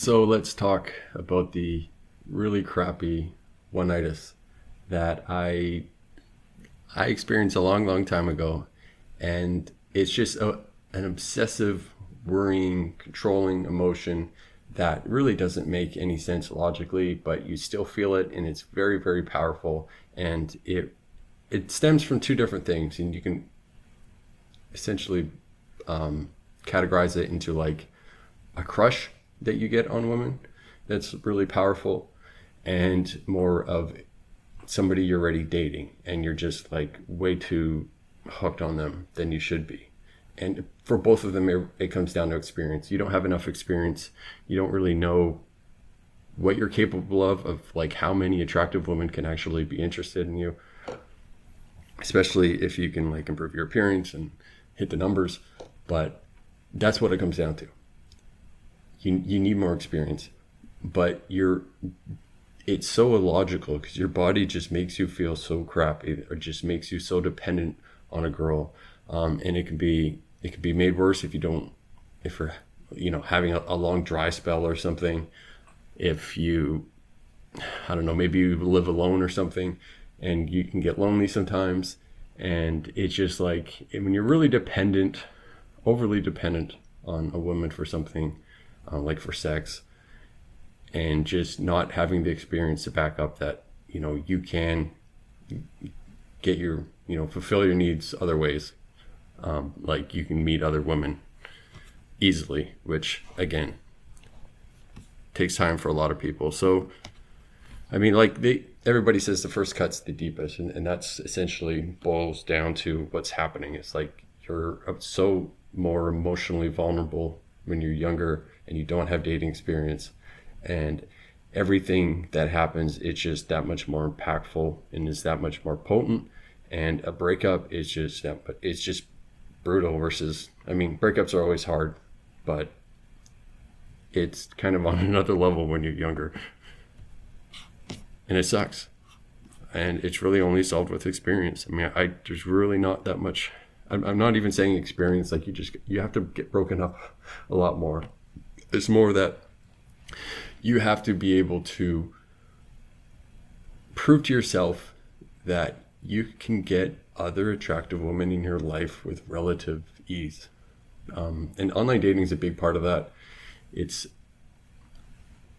So let's talk about the really crappy oneitis that I experienced a long, long time ago, and it's just an obsessive, worrying, controlling emotion that really doesn't make any sense logically, but you still feel it, and it's very, very powerful, and it stems from two different things, and you can essentially categorize it into like a crush that you get on women that's really powerful, and more of somebody you're already dating and you're just like way too hooked on them than you should be. And for both of them, it comes down to experience. You don't have enough experience. You don't really know what you're capable of like how many attractive women can actually be interested in you, especially if you can like improve your appearance and hit the numbers. But that's what it comes down to. You need more experience, but it's so illogical because your body just makes you feel so crappy, or just makes you so dependent on a girl, and it can be made worse if you're having a long dry spell or something. If you, I don't know, maybe you live alone or something, and you can get lonely sometimes, and it's just like when you're really overly dependent on a woman for something, like for sex, and just not having the experience to back up that you can get fulfill your needs other ways, like you can meet other women easily, which again takes time for a lot of people. So I mean, like everybody says the first cut's the deepest, and that's essentially boils down to what's happening. It's like you're so more emotionally vulnerable when you're younger and you don't have dating experience, and everything that happens, it's just that much more impactful and is that much more potent. And a breakup is just brutal versus, I mean, breakups are always hard, but it's kind of on another level when you're younger, and it sucks, and it's really only solved with experience. I mean, there's really not that much. I'm not even saying experience, like you have to get broken up a lot more. It's more that you have to be able to prove to yourself that you can get other attractive women in your life with relative ease. And online dating is a big part of that.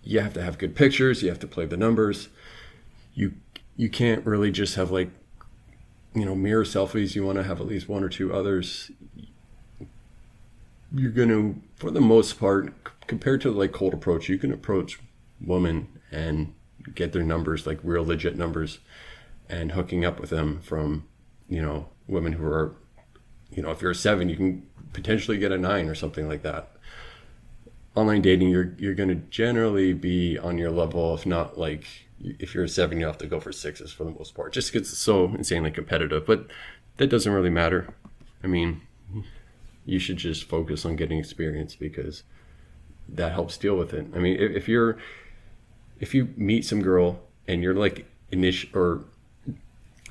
You have to have good pictures. You have to play the numbers. You can't really just have like, mirror selfies. You want to have at least one or two others. You're going to, for the most part, compared to like cold approach, you can approach women and get their numbers, like real legit numbers, and hooking up with them from, women who are, if you're a 7, you can potentially get a 9 or something like that. Online dating, you're going to generally be on your level, if not like, if you're a 7, you have to go for 6s for the most part, just because it's so insanely competitive. But that doesn't really matter. I mean, you should just focus on getting experience, because that helps deal with it. I mean, if you meet some girl and you're like or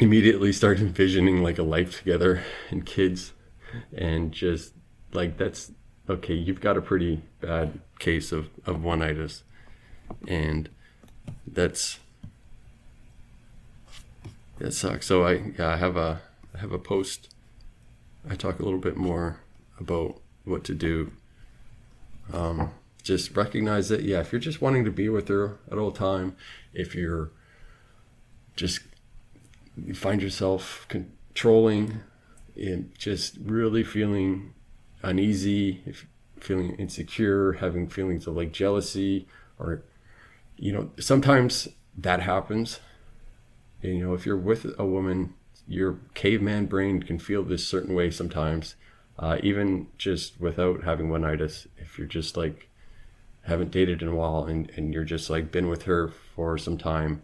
immediately start envisioning like a life together and kids, and just like, that's okay, you've got a pretty bad case of oneitis, and that sucks. So I have a post. I talk a little bit more about what to do. Just recognize that, if you're just wanting to be with her at all time, if you find yourself controlling and just really feeling uneasy, feeling insecure, having feelings of like jealousy, or sometimes that happens. And, if you're with a woman, your caveman brain can feel this certain way sometimes, even just without having oneitis. If you're just like haven't dated in a while and you're just like been with her for some time,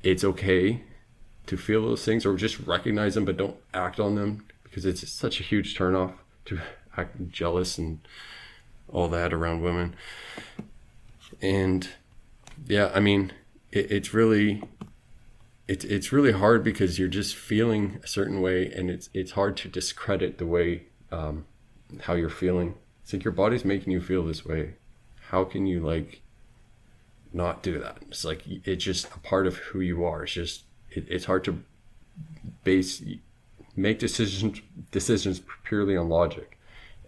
it's okay to feel those things, or just recognize them but don't act on them, because it's such a huge turnoff to act jealous and all that around women. And I mean, it's really hard, because you're just feeling a certain way, and it's hard to discredit the way how you're feeling. It's like your body's making you feel this way. how can you like not do that? It's like it's just a part of who you are. It's just it's hard to base make decisions purely on logic,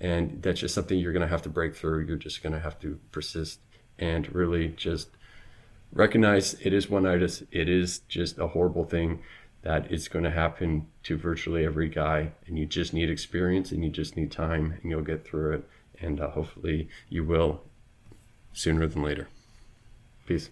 and that's just something you're going to have to break through. You're just going to have to persist and really just recognize it is oneitis. It is just a horrible thing that is going to happen to virtually every guy, and you just need experience and you just need time, and you'll get through it, and hopefully you will sooner than later. Peace.